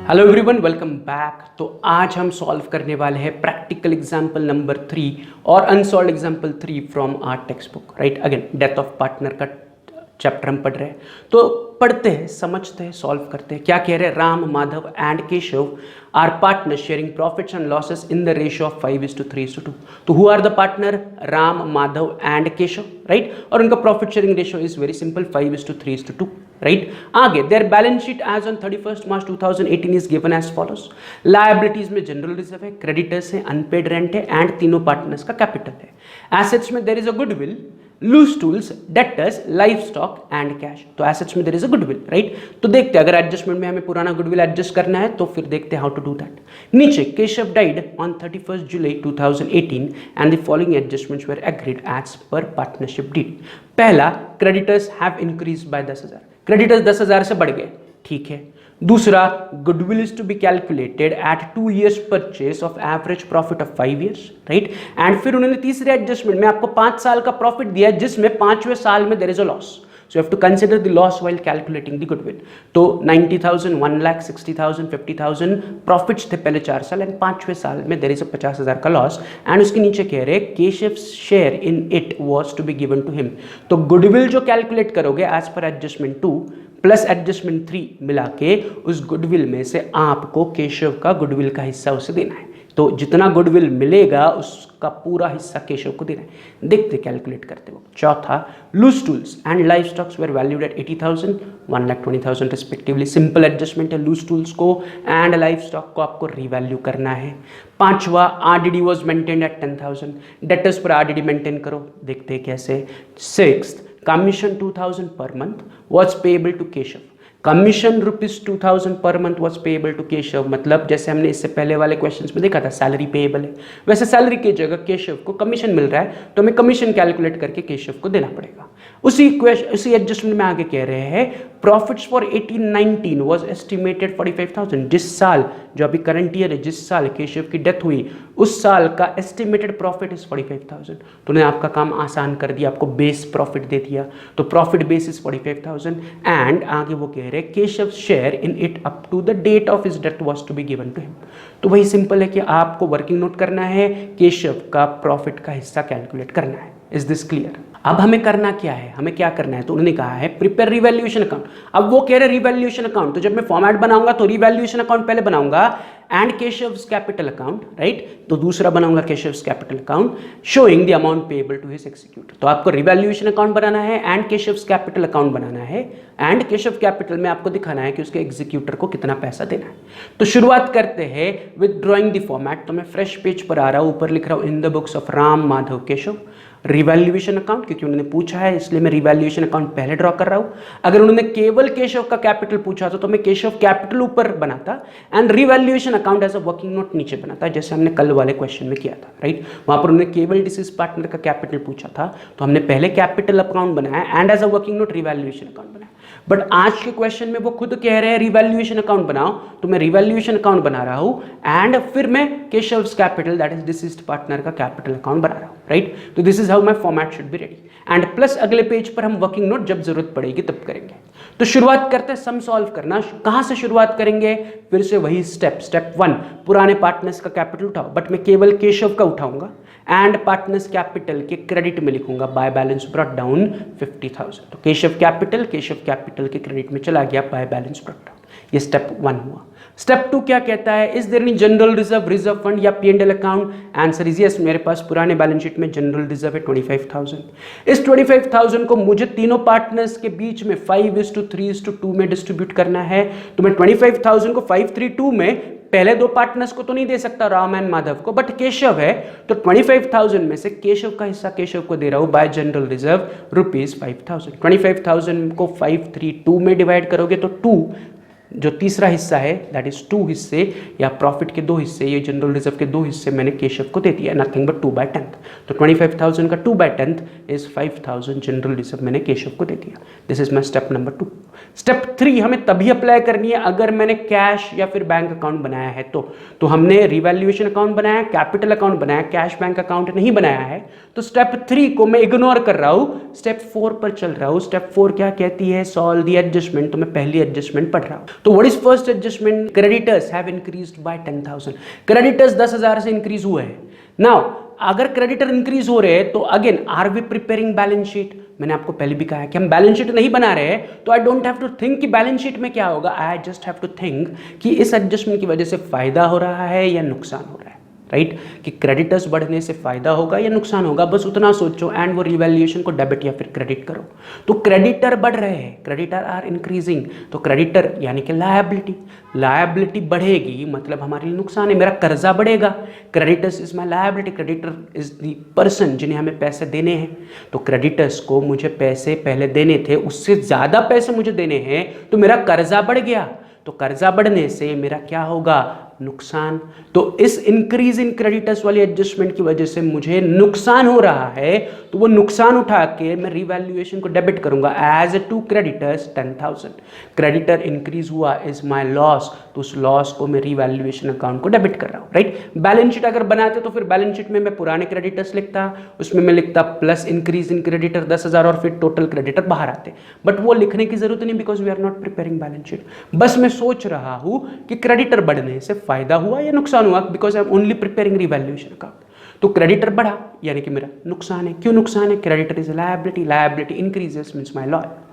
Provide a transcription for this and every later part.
Hello everyone, welcome back. तो आज हम सॉल्व करने वाले हैं प्रैक्टिकल एग्जाम्पल नंबर 3 और unsolved example 3 from our textbook. Right, again death of partner का चैप्टर हम पढ़ रहे हैं। तो पढ़ते हैं, समझते हैं, सॉल्व करते हैं। क्या कह रहे हैं? Ram, Madhav and Keshav are partner sharing profits and losses in the ratio of 5:3:2। तो who are the partner? Ram, Madhav and Keshav. Right, और उनका profit sharing ratio is very simple, 5:3:2। Right, आगे there balance sheet as on 31 March 2018 is given as follows. Liabilities में general reserve है, creditors है, unpaid rent है and तीनों partners का capital है। एसेट्स में there is a goodwill, loose tools, debtors, life stock and cash. तो assets में there is a goodwill. Right, तो देखते हैं अगर एडजस्टमेंट में हमें पुराना गुडविल एडजस्ट करना है तो फिर देखते हैं हाउ टू डू दैट। नीचे Keshav died on 31 July 2018 and the following adjustments were agreed as per partnership deed. पहला, creditors have increase by 10,000। Creditors 10,000 से बढ़ गए, ठीक है। दूसरा, goodwill is to be calculated at 2 years purchase of average profit of 5 years। Right, and फिर उन्होंने तीसरे एडजस्टमेंट में आपको 5 साल का प्रॉफिट दिया जिसमें 5वें साल में there is a loss, so you have to consider the loss while calculating the goodwill. तो 90,000, 1,00,000, 60,000, 50,000 प्रॉफिट्स थे पहले 4 साल एंड 5वें साल में देयर इज अ 50,000 का लॉस। एंड उसके नीचे कह रहे Keshav share in it was to be given to him. तो गुडविल जो कैलकुलेट करोगे एज पर एडजस्टमेंट 2 प्लस एडजस्टमेंट 3 मिला के उस गुडविल में से आपको केशव का गुडविल का हिस्सा उसे देना है। तो जितना गुडविल मिलेगा उसका पूरा हिस्सा केशव को देना है। देखते कैलकुलेट करते वक्त। चौथा, loose tools and life stocks were valued at 80,000, 1,20,000 respectively. Simple adjustment है, लूज टूल्स को एंड लाइफ स्टॉक को आपको रीवैल्यू करना है। पांचवा, RDD was maintained at 10,000। Debtors पर आरडीडी मेंटेन करो, देखते हैं कैसे। Sixth, commission 2,000 per month was payable to Keshav। Commission rupees 2,000 per month was payable to Keshav. मतलब जैसे हमने इससे पहले वाले क्वेश्चंस में देखा था सैलरी पेएबल है, वैसे सैलरी की जगह केशव को कमीशन मिल रहा है तो हमें कमीशन कैलकुलेट करके केशव को देना पड़ेगा। उसी एडजस्टमेंट में आगे कह रहे हैं प्रॉफिट्स फॉर 18-19 वॉज एस्टिमेटेड 45,000। जिस साल, जो अभी करंट ईयर है, जिस साल केशव की डेथ हुई उस साल का एस्टिमेटेड प्रॉफिट इज 45,000। तो उन्हें आपका काम आसान कर दिया, आपको बेस प्रॉफिट दे दिया। तो प्रॉफिट बेस इज 45,000 एंड आगे वो कह रहे Keshav share in it up to the date of his death was to be given to him. तो वही सिंपल है कि आपको वर्किंग नोट करना है, केशव का प्रॉफिट का हिस्सा कैलकुलेट करना है। Is this clear? अब हमें करना क्या है, हमें क्या करना है? तो उन्होंने कहा है प्रिपेयर रिवैल्यूएशन अकाउंट। अब वो कह रहे रिवैल्यूएशन अकाउंट, तो जब मैं फॉर्मेट बनाऊंगा तो रिवैल्यूएशन अकाउंट पहले बनाऊंगा and Keshav's capital account. Right, तो दूसरा बनाऊंगा Keshav's capital account showing the amount payable to his executor. तो आपको रिवैल्यूएशन अकाउंट बनाना है एंड केशव्स कैपिटल अकाउंट बनाना है एंड केशव कैपिटल में आपको दिखाना है कि उसके एग्जीक्यूटर को कितना पैसा देना है। तो शुरुआत करते हैं विद ड्रॉइंग द फॉर्मेट। तो मैं फ्रेश पेज पर आ रहा हूं, ऊपर लिख रहा हूं in the books of Ram, Madhav, Keshav revaluation account, क्योंकि उन्होंने पूछा है इसलिए मैं रिवैल्यूएशन अकाउंट पहले ड्रॉ कर रहा हूं। अगर उन्होंने केवल केशव का कैपिटल पूछा तो मैं केशव कैपिटल ऊपर बनाता and revaluation account as a working note नीचे बनाता, जैसे हमने कल वाले क्वेश्चन में किया था। राइट, वहां पर उन्होंने केवल डिसीज पार्टनर का कैपिटल पूछा था तो हमने पहले कैपिटल अकाउंट बनाया and as a working note revaluation account बनाया। बट आज के क्वेश्चन में वो खुद कह रहे हैं रिवैल्यूएशन अकाउंट बनाओ, तो मैं रिवैल्यूएशन अकाउंट बना रहा हूं एंड फिर मैं Keshav's capital that is deceased partner का कैपिटल अकाउंट बना रहा हूं। राइट, तो this is how my format should be ready and plus अगले पेज पर हम वर्किंग नोट जब जरूरत पड़ेगी तब करेंगे। तो शुरुआत करते हैं सम सॉल्व करना। कहां से शुरुआत करेंगे? फिर से वही स्टेप 1, पुराने पार्टनर्स का कैपिटल उठाओ, बट मैं केवल केशव का उठाऊंगा एंड पार्टनर्स कैपिटल के क्रेडिट में लिखूंगा बाय बैलेंस ब्रॉट डाउन 50,000। तो केशव कैपिटल के क्रेडिट में चला गया बाय बैलेंस ब्रॉट डाउन। ये स्टेप 1 हुआ। स्टेप 2 क्या कहता है? Is there any general reserve fund या P&L account? Answer is yes, मेरे पास पुराने बैलेंस शीट में जनरल रिजर्व है 25,000। इस 25,000 को मुझे तीनों पार्टनर्स के बीच में 5:3:2 में डिस्ट्रीब्यूट करना है। तो मैं 25,000 को 5:3:2 में पहले दो पार्टनर्स को तो नहीं दे सकता, राम एंड माधव को, बट केशव है तो 25,000 में से केशव का हिस्सा केशव को दे रहा हूं बाय जनरल रिजर्व रुपीज 5,000। 25,000 को 5:3:2 में डिवाइड करोगे तो 2 जो तीसरा हिस्सा है दैट इज 2 हिस्से या प्रॉफिट के 2 हिस्से, ये जनरल रिजर्व के 2 हिस्से मैंने केशव को दे दिया, नथिंग बट 2/10। तो 25,000 का 2/10 इज 5,000 जनरल रिजर्व मैंने केशव को दे दिया। This is my step number 2। Step 3 हमें तभी अप्लाई करनी है अगर मैंने कैश या फिर बैंक अकाउंट बनाया है तो हमने रिवैल्यूएशन अकाउंट बनाया, कैपिटल अकाउंट बनाया, कैश बैंक अकाउंट नहीं बनाया है, तो स्टेप 3 को मैं इग्नोर कर रहा हूं, स्टेप 4 पर चल रहा हूं। स्टेप 4 क्या कहती है? Solve the adjustment. तो मैं पहली एडजस्टमेंट पढ़ रहा हूं। तो what is first adjustment? Creditors have increased by 10,000। Creditors 10,000 से इंक्रीज हुए हैं। नाउ अगर क्रेडिटर इंक्रीज हो रहे हैं तो again are we preparing balance sheet? मैंने आपको पहले भी कहा है कि हम बैलेंस शीट नहीं बना रहे हैं, तो I don't have to think कि बैलेंस शीट में क्या होगा। I just have to think कि इस एडजस्टमेंट की वजह से फायदा हो रहा है या नुकसान हो रहा है, राइट? कि क्रेडिटर्स बढ़ने से फायदा होगा या नुकसान होगा, बस उतना सोचो एंड वो रिवैल्यूएशन को डेबिट या फिर क्रेडिट करो। तो क्रेडिटर बढ़ रहे हैं, क्रेडिटर आर इंक्रीजिंग, तो क्रेडिटर यानी कि लायबिलिटी बढ़ेगी, मतलब हमारे लिए नुकसान है, मेरा कर्जा बढ़ेगा। Creditors is my liability, creditor is the person जिन्हें हमें पैसे देने हैं। तो क्रेडिटर्स को मुझे पैसे पहले देने थे, उससे ज़्यादा पैसे मुझे देने हैं, तो मेरा कर्जा बढ़ गया। तो कर्जा बढ़ने से मेरा क्या होगा? नुकसान। तो इस इंक्रीज इन क्रेडिटर्स वाली एडजस्टमेंट की वजह से मुझे नुकसान हो रहा है, तो वो नुकसान उठा के मैं रिवैल्यूएशन को डेबिट करूंगा as to creditors 10,000। Creditor increase हुआ इज माय लॉस, तो उस लॉस को मैं रिवैल्यूएशन अकाउंट को डेबिट कर रहा हूं, राइट? बैलेंस शीट अगर बनाते तो फिर बैलेंस शीट में मैं पुराने क्रेडिटर्स लिखता, उसमें मैं लिखता प्लस इंक्रीज इन क्रेडिटर 10,000 और फिर टोटल क्रेडिटर बाहर आते, बट वो लिखने की जरूरत नहीं because we are not preparing balance sheet. बस मैं सोच रहा हूं कि क्रेडिटर बढ़ने से फायदा हुआ या नुकसान हुआ, because I am only preparing revaluation account. तो क्रेडिटर बढ़ा यानी कि मेरा नुकसान है। क्यों नुकसान है? Creditor is liability increases means my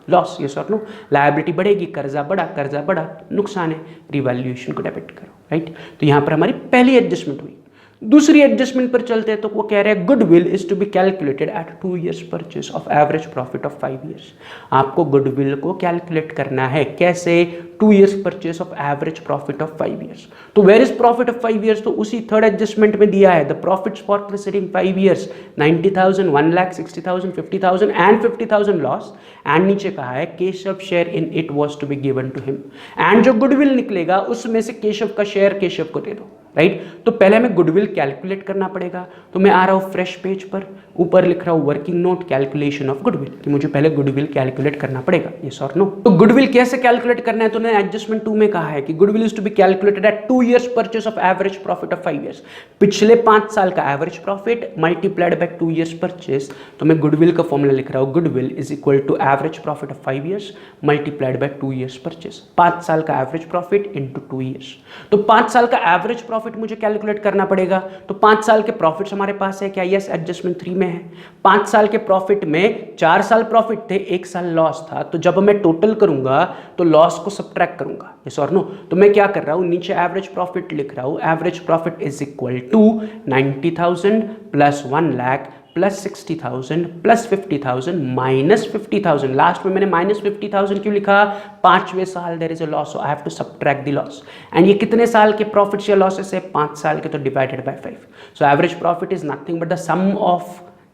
loss, yes और नो? लायबिलिटी बढ़ेगी, कर्जा बढ़ा, नुकसान है, रिवैल्यूएशन को डेबिट करो, राइट? तो यहां पर हमारी पहली एडजस्टमेंट हुई। दूसरी एडजस्टमेंट पर चलते हैं तो वो कह रहे हैं goodwill is to be calculated at 2 years purchase of average profit of 5 years। आपको गुडविल को कैलकुलेट करना है कैसे? 2 years purchase of average profit of 5 years। तो where is profit of 5 years? तो उसी थर्ड एडजस्टमेंट में दिया है the profits for preceding 5 years 90,000, 1,60,000, 50,000 and 50,000 loss. And नीचे कहा है Keshav share in it was to be given to him. And जो गुडविल निकलेगा उसमें से केशव का शेयर केशव को दे दो, राइट? तो पहले हमें गुडविल कैलकुलेट करना पड़ेगा। तो मैं आ रहा हूँ फ्रेश पेज पर, ऊपर लिख रहा हूँ working note calculation of goodwill, कि मुझे पहले गुडविल कैलकुलेट करना पड़ेगा, यस और नो? तो गुडविल कैसे कैलकुलेट करना है? तो एडजस्टमेंट 2 में कहा है कि goodwill is to be calculated at 2 years purchase of average profit of 5 years। पिछले 5 साल का average profit multiplied by 2 years purchase. तो मैं गुडविल का फॉर्मूला लिख रहा हूँ, goodwill is equal to average profit of 5 years multiplied by 2 years purchase. 5 साल का एवरेज प्रॉफिट इंटू 2 years। तो 5 साल का एवरेज प्रॉफिट मुझे कैलकुलेट करना पड़ेगा। तो 5 साल के प्रॉफिट्स हमारे पास है क्या? यस, एडजस्टमेंट 3 में है। 5 साल के प्रॉफिट में 4 साल प्रॉफिट थे, 1 साल लॉस था। तो जब मैं टोटल करूंगा तो लॉस को सब्ट्रैक्ट करूंगा, यस और नो? तो मैं क्या कर रहा हूं, नीचे एवरेज प्रॉफिट लिख रहा हूं, average profit is equal to 90,000 plus 1 lakh plus 60,000 plus 50,000 minus 50,000। Last में मैंने माइनस 50,000 क्यों लिखा? 5वें साल there is a loss, so I have to subtract the loss. And ये कितने साल के प्रॉफिट्स या लॉसेस है? 5 साल के, तो divided by 5। So average profit is nothing but the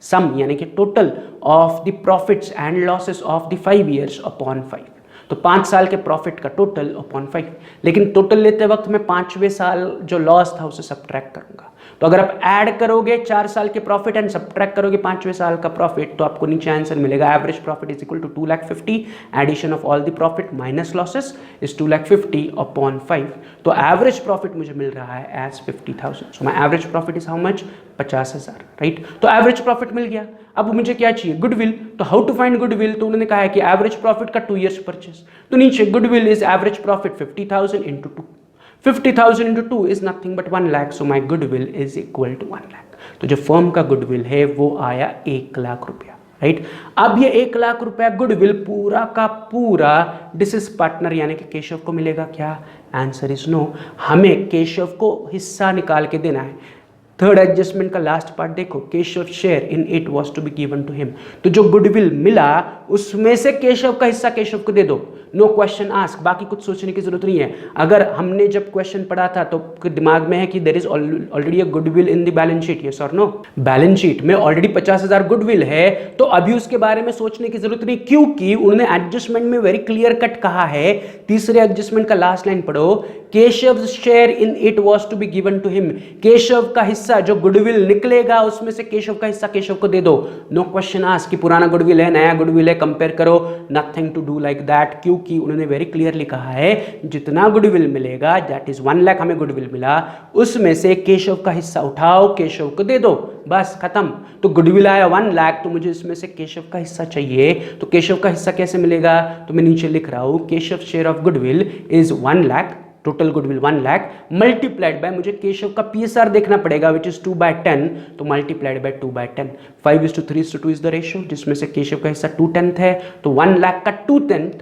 sum यानी कि total of the profits and losses of the 5 years upon 5। तो 5 साल के प्रॉफिट का टोटल अपॉन 5, लेकिन टोटल लेते वक्त मैं 5वें साल जो लॉस था उसे सब्ट्रैक्ट करूंगा। तो अगर आप ऐड करोगे 4 साल के प्रॉफिट एंड सब्ट्रैक्ट करोगे 5वें साल का प्रॉफिट, तो आपको नीचे आंसर मिलेगा average profit is equal to 2,50,000 addition of all the profit minus losses is 2,50,000 upon 5। तो एवरेज प्रॉफिट मुझे मिल रहा है as 50,000। So my average profit is how much? 50,000, right? तो एवरेज प्रॉफिट मिल गया। अब मुझे क्या चाहिए? गुडविल। तो हाउ टू फाइंड गुडविल? तो उन्होंने कहा है कि एवरेज प्रॉफिट का 2 years परचेज। तो नीचे goodwill is average profit 50,000 into 2। 50,000 into 2 is nothing but 1 lakh, so my goodwill is equal to 1 lakh. तो जो फर्म का गुडविल है वो आया 1 लाख रुपया, राइट? अब ये 1 लाख रुपया गुडविल पूरा का पूरा डिसीज पार्टनर यानी कि केशव को मिलेगा क्या? Answer is no. हमें केशव को हिस्सा निकाल के देना है। थर्ड एडजस्टमेंट का लास्ट पार्ट देखो, Keshav share in it was to be given to him. तो जो गुडविल मिला उसमें से केशव का हिस्सा केशव को दे दो, नो क्वेश्चन आस्क। बाकी कुछ सोचने की जरूरत नहीं है। अगर हमने जब क्वेश्चन पढ़ा था तो दिमाग में है कि there is already a goodwill in the balance sheet, yes और नो? बैलेंस शीट में ऑलरेडी 50,000 गुडविल है, तो अभी उसके बारे में सोचने की जरूरत नहीं, क्योंकि उन्होंने एडजस्टमेंट में वेरी क्लियर कट कहा है। तीसरे एडजस्टमेंट का लास्ट लाइन पढ़ो, Keshav share in it was to be given to him. Keshav का हिस्सा हिस्सा जो गुडविल निकलेगा उसमें से केशव का हिस्सा केशव को दे दो। नो क्वेश्चन आस्क कि पुराना गुडविल है नया गुडविल है कंपेयर करो, nothing to do like that, क्योंकि उन्होंने वेरी क्लियरली कहा है जितना गुडविल मिलेगा दैट इज 1 लाख हमें गुडविल मिला, उसमें से केशव का हिस्सा उठाओ केशव को दे दो, बस खत्म। तो गुडविल आया 1 लाख, तो मुझे इसमें से केशव का हिस्सा चाहिए, तो केशव का हिस्सा कैसे मिलेगा, तो मैं नीचे लिख रहा हूं Keshav share of goodwill is 1 lakh, total goodwill 1 lakh multiplied by, मुझे केशव का पीएसआर देखना पड़ेगा विच इज 2/10, तो multiplied by 2/10, 5:3:2 is the ratio, जिसमें से केशव का हिस्सा 2/10 है, तो 1 लाख का 2/10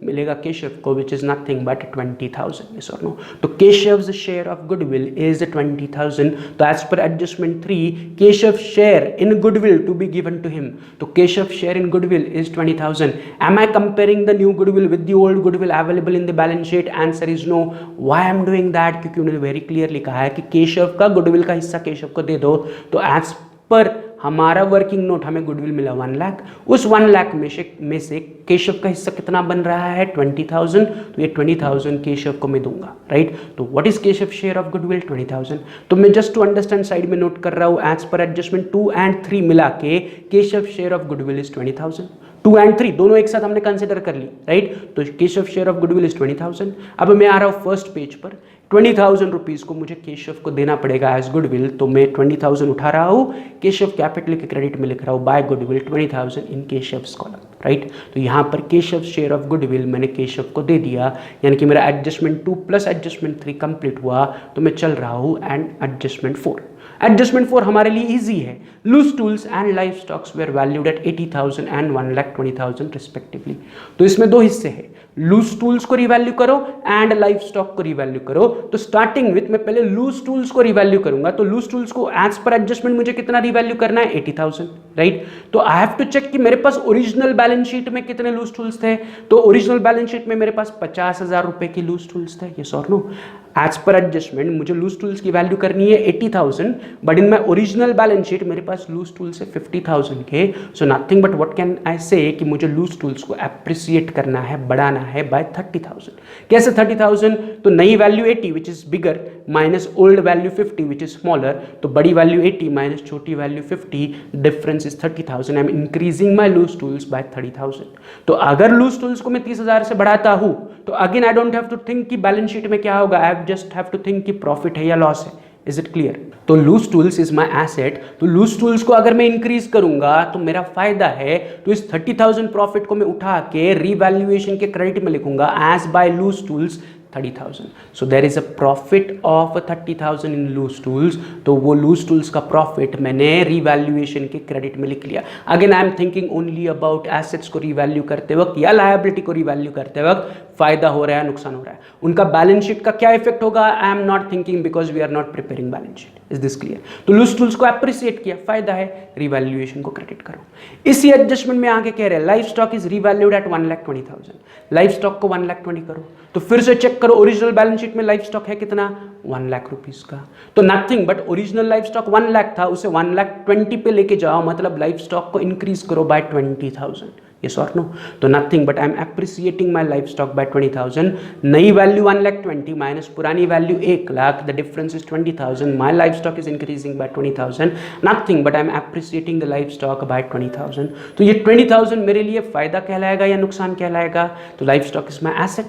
मिलेगा केशव को which is nothing but 20,000, yes or no? तो Keshav's share of goodwill is 20,000, तो एज पर adjustment 3 Keshav share in goodwill to be given to him, तो Keshav share in goodwill is 20,000। Am I comparing the new goodwill with the old goodwill available in the balance sheet, answer is no. Why I am doing that, क्योंकि उन्होंने very clearly कहा है कि केशव का goodwill का हिस्सा केशव को दे दो, तो एज पर हमारा वर्किंग नोट हमें गुडविल मिला 1 लाख, उस 1 लाख में से केशव का हिस्सा कितना बन रहा है 20,000, तो ये 20,000 केशव को मैं दूंगा, राइट। तो what is Keshav share of goodwill 20,000, तो मैं जस्ट टू अंडरस्टैंड साइड में नोट कर रहा हूं एज पर एडजस्टमेंट 2 and 3 मिला के Keshav share of goodwill is 20,000, 2 and 3 दोनों एक साथ हमने कंसिडर कर ली, राइट। तो Keshav share of goodwill is 20,000। अब मैं आ रहा हूं फर्स्ट पेज पर, 20,000 रुपीज को मुझे केशव को देना पड़ेगा एज गुडविल, तो मैं 20,000 उठा रहा हूं, केशव कैपिटल के क्रेडिट में लिख रहा हूं बाय गुडविल 20,000 इन केशव्स कॉलम, राइट। तो यहां पर केशव शेयर ऑफ गुडविल मैंने केशव को दे दिया, यानी कि मेरा एडजस्टमेंट 2 प्लस एडजस्टमेंट 3 कंप्लीट हुआ, तो मैं चल रहा हूं एंड एडजस्टमेंट 4। एडजस्टमेंट 4 हमारे लिए इजी है, loose tools and life stocks were valued at 80,000 and 1,20,000 respectively. तो इसमें दो हिस्से हैं, लूज टूल्स को रिवैल्यू करो एंड लाइफ स्टॉक को रिवैल्यू करो। तो स्टार्टिंग विथ मैं पहले लूज टूल्स को रिवैल्यू करूंगा, तो लूज टूल्स को एज पर एडजस्टमेंट मुझे कितना रिवैल्यू करना है 80,000, राइट। तो आई हैव टू चेक कि मेरे पास ओरिजिनल बैलेंस शीट में कितने लूज टूल्स थे, तो ओरिजिनल बैलेंस शीट में मेरे पास 50,000 रुपए की लूज टूल्स थे, यस और नो। एज पर एडजस्टमेंट मुझे लूज टूल्स की वैल्यू करनी है 80,000, but in my original balance sheet मेरे पास लूज टूल्स है 50,000 के, so nothing but what can I से कि मुझे लूज टूल्स को एप्रिसिएट करना है, बढ़ाना है बाय 30,000। कैसे 30,000, तो नई value 80 which is bigger minus old value 50 which is smaller, तो बड़ी वैल्यू 80 माइनस छोटी value 50, difference is 30,000। I am increasing my loose tools by 30,000। तो अगर लूज टूल्स को मैं 30,000 से बढ़ाता हूं, तो again I don't have to think कि बैलेंस शीट में क्या होगा, I just have to think कि प्रॉफिट है या लॉस है। Is it clear? तो loose tools is my asset, तो लूज टूल्स को अगर मैं इंक्रीज करूंगा तो मेरा फायदा है, तो इस 30,000 प्रॉफिट को मैं उठा के रीवैल्यूएशन के क्रेडिट में लिखूंगा as by loose tools 30,000। So there is a profit of 30,000 in loose tools, तो वो loose tools का profit मैंने revaluation के credit में लिख लिया। Again I am thinking only about assets को revalue करते वक्त या liability को revalue करते वक्त फायदा हो रहा है नुकसान हो रहा है, उनका बैलेंस शीट का क्या इफेक्ट होगा, I am not thinking because we are not preparing balance sheet. Is this clear? तो लूज टूल्स को अप्रिशिएट किया, फायदा है, रिवैल्यूएशन को क्रेडिट करो। इसी एडजस्टमेंट में आगे कह रहे हैं life stock is revalued at 1,20,000, life stock को 1,20,000 करो, तो फिर से चेक करो ओरिजिनल बैलेंस शीट में लाइफ स्टॉक है कितना 1 लाख रुपीस का, तो nothing but original life stock 1 lakh था, उसे 1,20,000 पे लेके जाओ, मतलब लाइफ स्टॉक को इंक्रीज करो बाय 20,000। Yes or no? तो nothing but I am appreciating my life stock by 20,000, नई वैल्यू 1,20,000 माइनस पुरानी value 1 lakh, the difference is 20,000, my life stock is increasing by 20,000, nothing but I am appreciating the life stock by 20,000। तो ये 20,000 मेरे लिए फायदा कहलाएगा या नुकसान कहलाएगा, तो life stock is my asset,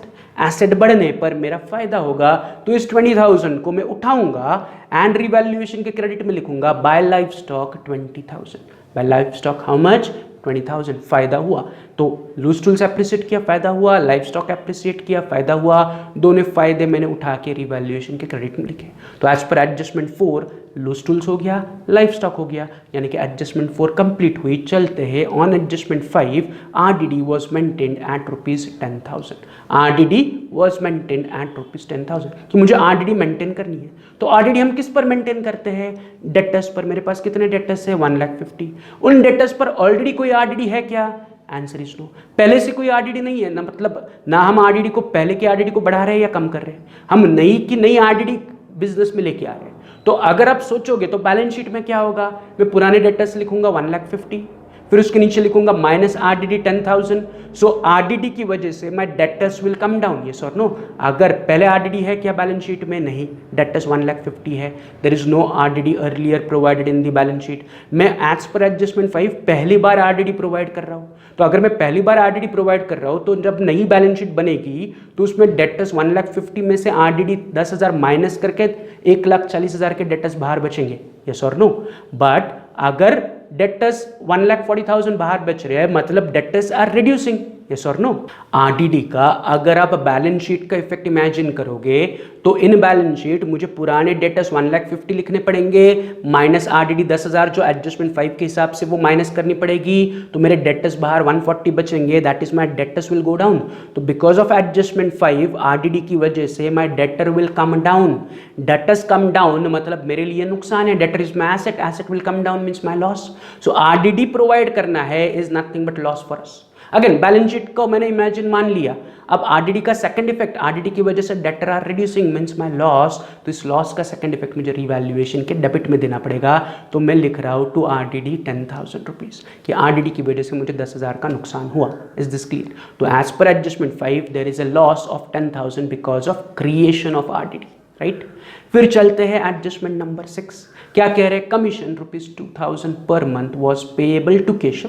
asset बढ़ने पर मेरा फायदा होगा, तो इस 20,000 को मैं उठाऊंगा एंड रिवैल्यूएशन के क्रेडिट में लिखूंगा bye life stock 20,000, bye life stock how much 20,000, फायदा हुआ। तो लूज टूल्स एप्रिशिएट किया, फायदा हुआ, लाइफ स्टॉक एप्रिशिएट किया, फायदा हुआ, दोनों फायदे मैंने उठा के रिवैल्यूएशन के क्रेडिट में लिखे। तो एज पर एडजस्टमेंट 4 लूज टूल्स हो गया, लाइफ स्टॉक हो गया, यानी कि एडजस्टमेंट 4 कंप्लीट हुई। चलते हैं on adjustment 5, RDD was maintained at ₹10,000, RDD was maintained at ₹10,000, कि मुझे RDD मेंटेन करनी है। तो RDD हम किस पर मेंटेन करते हैं, डेटर्स पर। मेरे पास कितने डेटर्स है 1,50,000, उन डेटर्स पर ऑलरेडी कोई RDD है क्या, आंसर इज नो। पहले से कोई RDD नहीं है ना, मतलब ना हम RDD को पहले के RDD को बढ़ा रहे हैं या कम कर रहे हैं, हम नई की नई RDD बिजनेस में लेके आ रहे हैं। तो अगर आप सोचोगे तो बैलेंस शीट में क्या होगा, मैं पुराने डेटर्स लिखूंगा 1,50,000, फिर उसके नीचे लिखूंगा माइनस RDD 10,000. सो RDD की वजह से my debtors will come down, yes और नो. अगर पहले RDD है क्या बैलेंस शीट में? नहीं, डेटर्स 1,50,000 है. There is no RDD earlier provided in the balance sheet. मैं एज पर एडजस्टमेंट 5 पहली बार RDD प्रोवाइड कर रहा हूं. तो अगर मैं पहली बार RDD प्रोवाइड कर रहा हूं तो जब नई बैलेंस शीट बनेगी तो उसमें डेटर्स 1,50,000 में से RDD 10,000 माइनस करके 1,40,000 के डेटर्स बाहर बचेंगे, यस और नो. बट अगर डेटर्स 1,40,000 बाहर बच रहे हैं मतलब डेटर्स आर रिड्यूसिंग, यस और नो. RDD का अगर आप बैलेंस शीट का इफेक्ट इमेजिन करोगे तो इन बैलेंस शीट मुझे पुराने डेटर्स 1,50,000 लिखने पड़ेंगे, माइनस RDD 10,000 जो एडजस्टमेंट 5 के हिसाब से वो माइनस करनी पड़ेगी, तो मेरे डेटर्स बाहर 140 बचेंगे. That is my debtors will go down. तो बिकॉज ऑफ एडजस्टमेंट 5 RDD की वजह से my debtor will come down. Debtors come down मतलब मेरे लिए नुकसान है. Debtor is my asset, asset will come down means my loss. So RDD provide करना है is nothing but loss for us. Again balance sheet को मैंने imagine मान लिया. अब RDD का सेकंड इफेक्ट, RDD की वजह से debtor are reducing means my loss. तो इस लॉस का सेकंड इफेक्ट मुझे रिवैल्यूएशन के डेबिट में देना पड़ेगा. तो मैं लिख रहा हूँ टू RDD 10,000 रुपीज कि RDD की वजह से मुझे 10,000 का नुकसान हुआ. Is this clear? तो एज पर adjustment 5 there is a loss of 10,000 because of creation of RDD, right. फिर चलते हैं एडजस्टमेंट नंबर 6. क्या कह रहे हैं? Commission ₹2,000 per month was payable to Keshav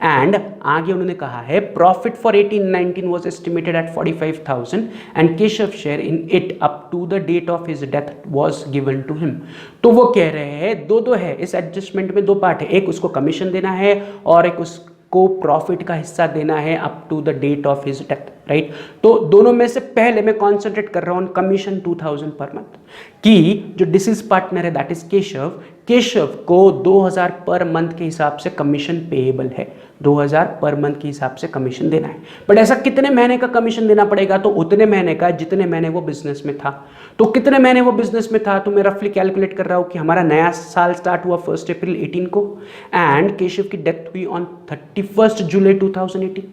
and आगे उन्होंने कहा है profit for 18-19 was estimated at 45,000 and Keshav share in it up to the date of his death was given to him. तो वो कह रहे हैं दो है इस एडजस्टमेंट में, दो पार्ट है. एक उसको कमीशन देना है और एक उसको प्रॉफिट का हिस्सा देना है up to the date of his death, right. तो दोनों में से पहले मैं कॉन्सेंट्रेट कर रहा हूं कमीशन 2,000 पर मंथ की. जो डिसीज पार्टनर है दैट इज केशव, केशव को 2,000 पर मंथ के हिसाब से कमीशन पेएबल है. 2,000 पर मंथ के हिसाब से कमीशन देना है. बट ऐसा कितने महीने का कमीशन देना पड़ेगा? तो उतने महीने का जितने महीने वो बिजनेस में था. तो कितने महीने वो बिजनेस में था? तो मैं रफली कैलकुलेट कर रहा हूं कि हमारा नया साल स्टार्ट हुआ 1 अप्रैल 18 को एंड केशव की डेथ हुई ऑन 31 जुलाई 2018.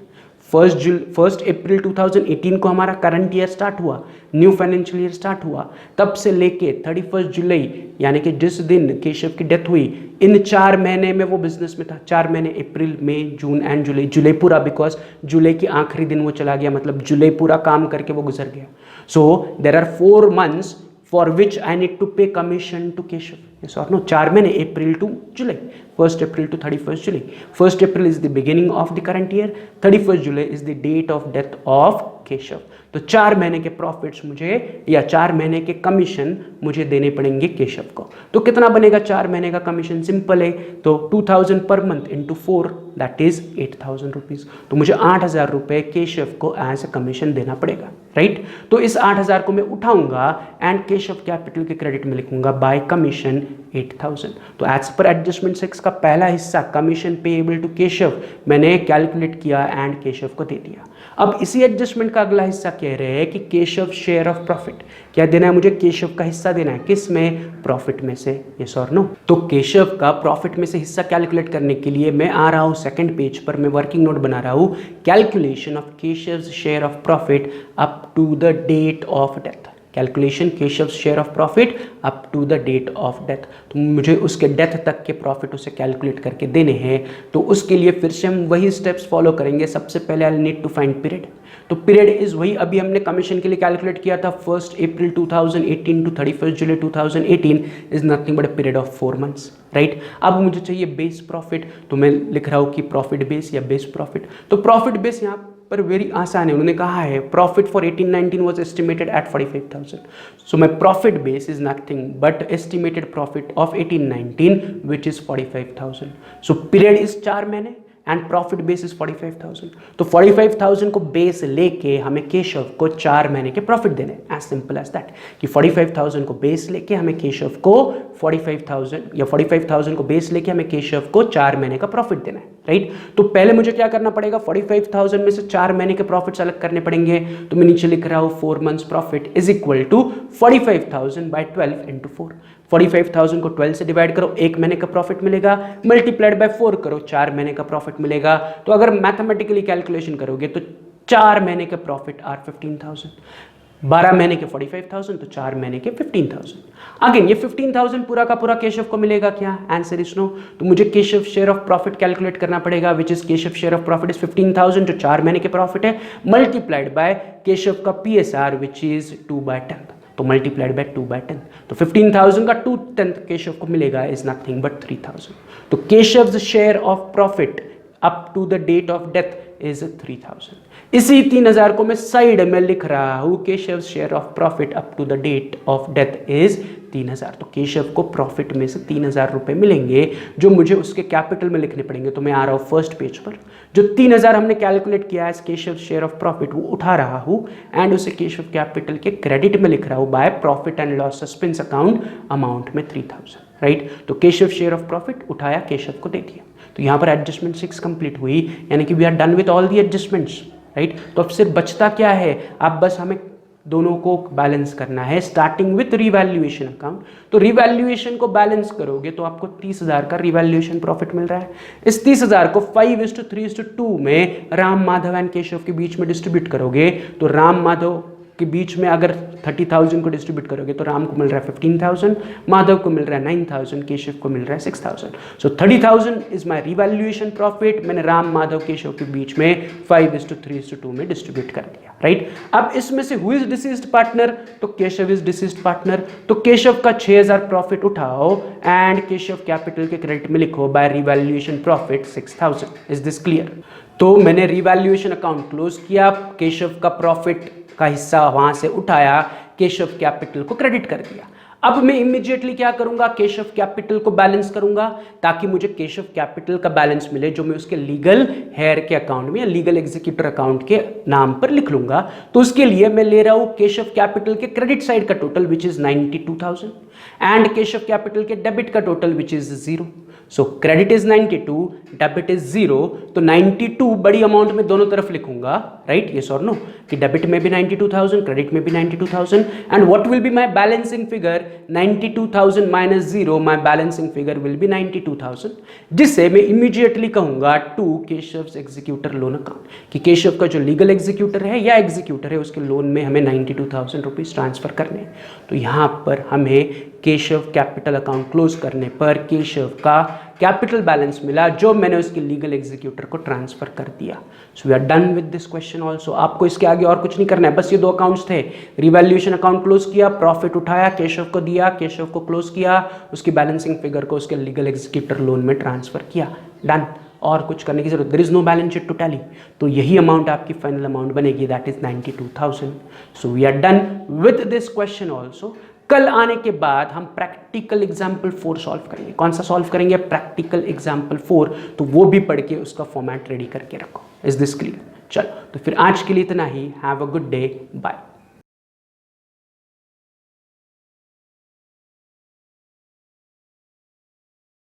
1 अप्रैल 2018 को हमारा करंट ईयर स्टार्ट हुआ, न्यू फाइनेंशियल ईयर स्टार्ट हुआ. तब से लेके 31 जुलाई यानी कि जिस दिन केशव की डेथ हुई इन 4 महीने में वो बिजनेस में था. 4 महीने अप्रैल, मई, जून एंड जुलाई. जुलाई पूरा बिकॉज जुलाई की आखिरी दिन वो चला गया, मतलब जुलाई पूरा काम करके वो गुजर गया. सो there are 4 months for which I need to pay commission to Keshav. Yes or no? 4 महीने, April to July, 1 April to 31 July. 1 April is the beginning of the current year, 31 July is the date of death of Keshav. तो 4 महीने के profits मुझे या 4 महीने के commission मुझे देने पड़ेंगे केशव को. तो कितना बनेगा 4 महीने का कमीशन? सिंपल है. तो 2,000 per month into 4 that is 8,000 rupees. तो मुझे 8,000 रुपये केशव को एज अ कमीशन देना पड़ेगा, राइट. तो इस 8,000 को मैं उठाऊंगा एंड केशव कैपिटल के क्रेडिट में लिखूंगा बाय कमीशन 8,000. तो एज पर एडजस्टमेंट 6 का पहला हिस्सा कमीशन पेएबल टू केशव मैंने कैलकुलेट किया एंड केशव को दे दिया. अब इसी एडजस्टमेंट का अगला हिस्सा कह रहे हैं कि केशव शेयर ऑफ प्रॉफिट. क्या देना है मुझे? केशव का हिस्सा देना है. किस में? प्रॉफिट में से. यस और नो? तो केशव का प्रॉफिट में से हिस्सा कैलकुलेट करने के लिए मैं आ रहा हूं सेकंड पेज पर, मैं वर्किंग नोट बना रहा हूं calculation of Keshav share of profit up to the date of death. Calculation Keshav share of profit up to the date of death. तो मुझे उसके डेथ तक के प्रॉफिट उसे कैलकुलेट करके देने हैं. तो उसके लिए फिर से हम वही स्टेप्स फॉलो करेंगे. सबसे पहले I need to find period. तो पीरियड इज वही अभी हमने कमीशन के लिए कैलकुलेट किया था 1 April 2018 to 31 July 2018 is nothing but a period of 4 months, right. अब मुझे चाहिए बेस प्रॉफिट. तो मैं लिख रहा हूँ कि प्रॉफिट बेस या बेस प्रॉफिट. तो प्रॉफिट बेस यहाँ पर वेरी आसान है. उन्होंने कहा है profit for 18-19 was estimated at 45,000. So my profit base is nothing but estimated profit of 18-19 which is 45,000. So period is 4 महीने एंड प्रॉफिट बेस इज 45,000. तो 45,000 को बेस लेके हमें केशव को 4 महीने के प्रॉफिट देने. एज सिंपल एज दैट कि 45,000 को बेस लेके हमें केशव को 45,000 या 45,000 को बेस लेके हमें केशव को 4 महीने का प्रॉफिट देना है, राइट. तो पहले मुझे क्या करना पड़ेगा? 45,000 में से 4 महीने के प्रॉफिट अलग करने पड़ेंगे. तो मैं नीचे लिख रहा हूँ 4 months profit is equal to 45,000 by 12 into 4. 45,000 को 12 से डिवाइड करो, 1 महीने का प्रॉफिट मिलेगा. मल्टीप्लाइड बाय 4 करो, 4 महीने का प्रॉफिट मिलेगा. तो अगर मैथमेटिकली कैलकुलेशन करोगे तो 4 महीने के प्रॉफिट आर 15,000. 12 महीने के 45,000, तो 4 महीने के 15,000। अगेन ये 15,000 पूरा का पूरा केशव को मिलेगा क्या? Answer is no. तो मुझे Keshav share of profit calculate करना पड़ेगा, which is Keshav share of profit is 15,000 जो 4 महीने के प्रॉफिट है, मल्टीप्लाइड बाय केशव का PSR विच इज 2/10, तो मल्टीप्लाइड बाय 2/10, तो 15,000 का 2/10 केशव को मिलेगा इज नथिंग बट 3,000। तो Keshav share of profit up to the date of death is 3,000। इसी 3,000 को मैं साइड में लिख रहा हूं, Keshav share of profit up to the date of death is 3,000। तो केशव को प्रॉफिट में से 3,000 रुपए मिलेंगे जो मुझे उसके कैपिटल में लिखने पड़ेंगे। तो मैं आ रहा हूं फर्स्ट पेज पर, जो 3,000 हमने कैलकुलेट किया है केशव शेयर ऑफ प्रॉफिट वो उठा रहा हूं एंड उसे केशव कैपिटल के क्रेडिट में लिख रहा हूं by profit and loss suspense account amount में 3,000, राइट। तो केशव शेयर ऑफ प्रॉफिट उठाया, केशव को दे दिया। तो यहाँ पर एडजस्टमेंट 6 कंप्लीट हुई, यानी कि we are done with all the adjustments, right. तो अब सिर्फ बचता क्या है, अब बस हमें दोनों को बैलेंस करना है, स्टार्टिंग विथ रिवैल्यूएशन अकाउंट। तो रिवैल्यूएशन को बैलेंस करोगे तो आपको 30,000 का रिवैल्यूएशन प्रॉफिट मिल रहा है। इस 30,000 को 5:3:2 में राम माधव एंड केशव के बीच में डिस्ट्रीब्यूट करोगे, तो राम माधव के बीच में अगर 30,000 को डिस्ट्रीब्यूट करोगे तो राम को मिल रहा है 15,000, माधव को मिल रहा है 9,000, केशव को मिल रहा है 6,000। सो 30,000 इज माय रिवैल्यूएशन प्रॉफिट। मैंने राम माधव केशव के बीच में 5:3:2 में डिस्ट्रीब्यूट कर दिया, राइट। अब इसमें से हु इज डिसीज्ड पार्टनर, तो केशव इज डिसीज्ड पार्टनर। तो केशव का 6,000 प्रॉफिट उठाओ एंड केशव कैपिटल के क्रेडिट में लिखो by revaluation profit 6,000। Is this clear? तो मैंने रिवैल्यूएशन अकाउंट क्लोज किया, केशव का प्रॉफिट का हिस्सा वहां से उठाया, केशव कैपिटल को क्रेडिट कर दिया। अब मैं इमीडिएटली क्या करूंगा, केशव कैपिटल को बैलेंस करूंगा ताकि मुझे केशव कैपिटल का बैलेंस मिले जो मैं उसके लीगल हेयर के अकाउंट में या लीगल एग्जीक्यूटर अकाउंट के नाम पर लिख लूंगा। तो उसके लिए मैं ले रहा हूं केशव कैपिटल के क्रेडिट साइड का total which is 92,000 and Keshav capital के डेबिट का total which is 0। So credit is 92, debit is 0, तो 92 बड़ी अमाउंट में दोनों तरफ लिखूंगा, राइट, यस और नो, कि डेबिट में भी 92,000, क्रेडिट में भी 92,000 and what will be my balancing figure, 92,000 minus 0, my balancing figure will be 92,000, जिससे मैं इमीडिएटली कहूंगा to Keshav executor loan account, कि केशव का जो लीगल एग्जीक्यूटर है या एग्जीक्यूटर है उसके लोन में हमें 92,000 रुपीज ट्रांसफर करने हैं। तो यहाँ पर हमें केशव कैपिटल अकाउंट क्लोज करने पर केशव का कैपिटल बैलेंस मिला जो मैंने उसके लीगल एग्जीक्यूटर को ट्रांसफर कर दिया। So we are done with this question also. आपको इसके आगे और कुछ नहीं करना है, बस ये 2 अकाउंट्स थे। रिवैल्यूएशन अकाउंट क्लोज किया, प्रॉफिट उठाया, केशव को दिया, केशव को क्लोज किया, उसकी बैलेंसिंग फिगर को उसके लीगल एग्जीक्यूटर लोन में ट्रांसफर किया, डन। और कुछ करने की जरूरत, there is no balance sheet to tally. तो यही अमाउंट आपकी फाइनल अमाउंट बनेगी, that is 92,000। So we are done with this question also. कल आने के बाद हम प्रैक्टिकल एग्जाम्पल 4 सॉल्व करेंगे। कौन सा सॉल्व करेंगे? प्रैक्टिकल एग्जाम्पल 4, तो वो भी पढ़ के उसका फॉर्मेट रेडी करके रखो। Is this clear? चलो, तो फिर आज के लिए इतना ही। Have a good day, bye.